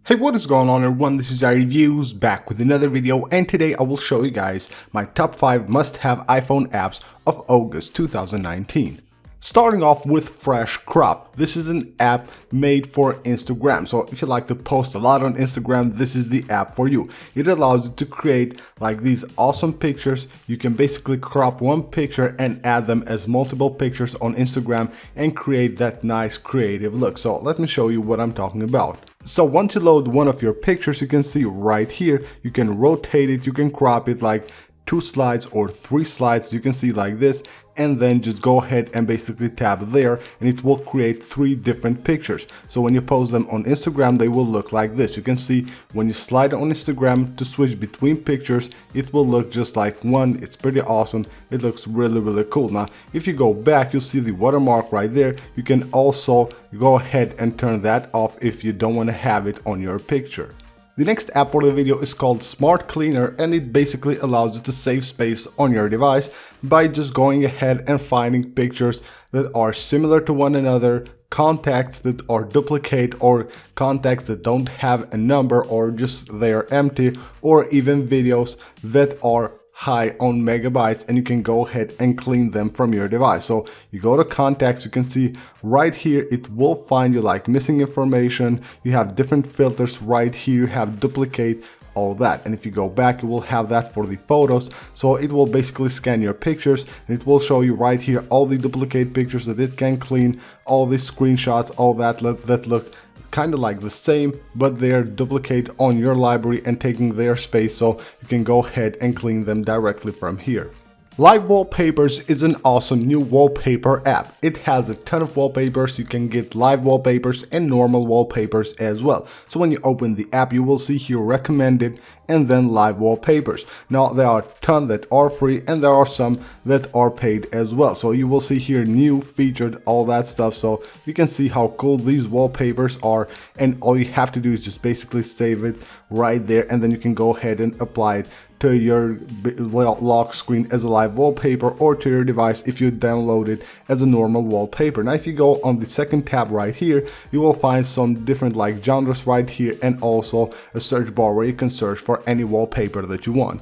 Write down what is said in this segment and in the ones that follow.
Hey, what is going on everyone, this is iReviews back with another video, and today I will show you guys my top 5 must-have iPhone apps of August 2019. Starting off with Fresh Crop. This is an app made for Instagram, so if you like to post a lot on Instagram, this is the app for you. It allows you to create like these awesome pictures. You can basically crop one picture and add them as multiple pictures on Instagram and create that nice creative look. So let me show you what I'm talking about. So once you load one of your pictures, you can see right here, you can rotate it, you can crop it like 2 slides or 3 slides, you can see like this, and then just go ahead and basically tap there and it will create 3 different pictures. So when you post them on Instagram, they will look like this. You can see when you slide on Instagram to switch between pictures, it will look just like one. It's pretty awesome. It looks really cool. Now if you go back, you'll see the watermark right there. You can also go ahead and turn that off if you don't want to have it on your picture. The next app for the video is called Smart Cleaner, and it basically allows you to save space on your device by just going ahead and finding pictures that are similar to one another, contacts that are duplicate, or contacts that don't have a number or just they are empty, or even videos that are high on megabytes, and you can go ahead and clean them from your device. So you go to contacts, you can see right here it will find you like missing information. You have different filters right here, you have duplicate, all that. And if you go back, you will have that for the photos. So it will basically scan your pictures and it will show you right here all the duplicate pictures that it can clean, all the screenshots, all that look kind of like the same, but they're duplicate on your library and taking their space, so you can go ahead and clean them directly from here. Live Wallpapers is an awesome new wallpaper app. It has a ton of wallpapers. You can get live wallpapers and normal wallpapers as well. So when you open the app, you will see here recommended and then live wallpapers. Now there are a ton that are free and there are some that are paid as well. So you will see here new, featured, all that stuff. So you can see how cool these wallpapers are, and all you have to do is just basically save it right there, and then you can go ahead and apply it to your lock screen as a live wallpaper, or to your device if you download it as a normal wallpaper. Now if you go on the second tab right here, you will find some different like genres right here, and also a search bar where you can search for any wallpaper that you want.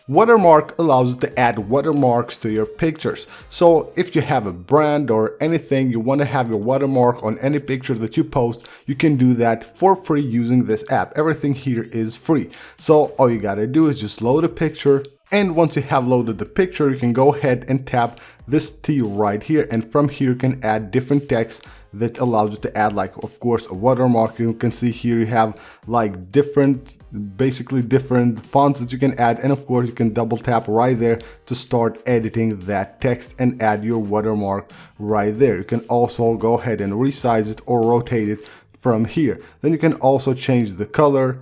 Watermark allows you to add watermarks to your pictures. So if you have a brand or anything, you want to have your watermark on any picture that you post, you can do that for free using this app. Everything here is free. So all you gotta do is just load a picture, and once you have loaded the picture, you can go ahead and tap this T right here, and from here you can add different text that allows you to add, like, of course, a watermark. You can see here you have like basically different fonts that you can add, and of course you can double tap right there to start editing that text and add your watermark right there. You can also go ahead and resize it or rotate it from here. Then you can also change the color.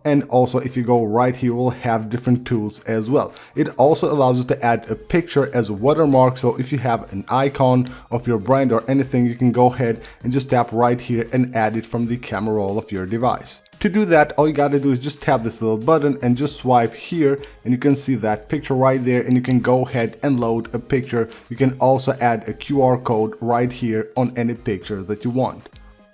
And also if you go right here, we'll have different tools as well. It also allows you to add a picture as a watermark. So if you have an icon of your brand or anything, you can go ahead and just tap right here and add it from the camera roll of your device. To do that, all you gotta do is just tap this little button and just swipe here, and you can see that picture right there, and you can go ahead and load a picture. You can also add a QR code right here on any picture that you want.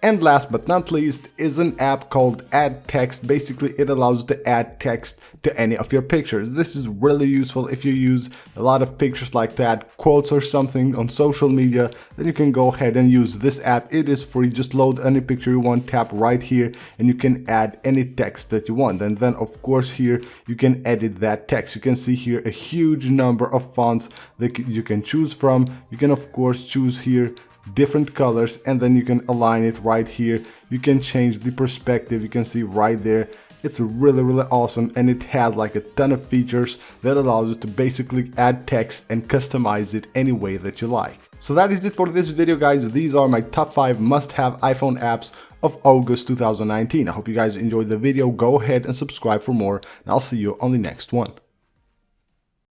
And last but not least is an app called Add Text. Basically, it allows you to add text to any of your pictures. This is really useful if you use a lot of pictures like that, quotes or something on social media, then you can go ahead and use this app. It is free. Just load any picture you want, tap right here, and you can add any text that you want. And then of course here you can edit that text. You can see here a huge number of fonts that you can choose from. You can of course choose here different colors, and then you can align it right here. You can change the perspective, you can see right there. It's really awesome, and it has like a ton of features that allows you to basically add text and customize it any way that you like. So that is it for this video, guys. These are my top 5 must-have iPhone apps of August 2019. I hope you guys enjoyed the video. Go ahead and subscribe for more, and I'll see you on the next one.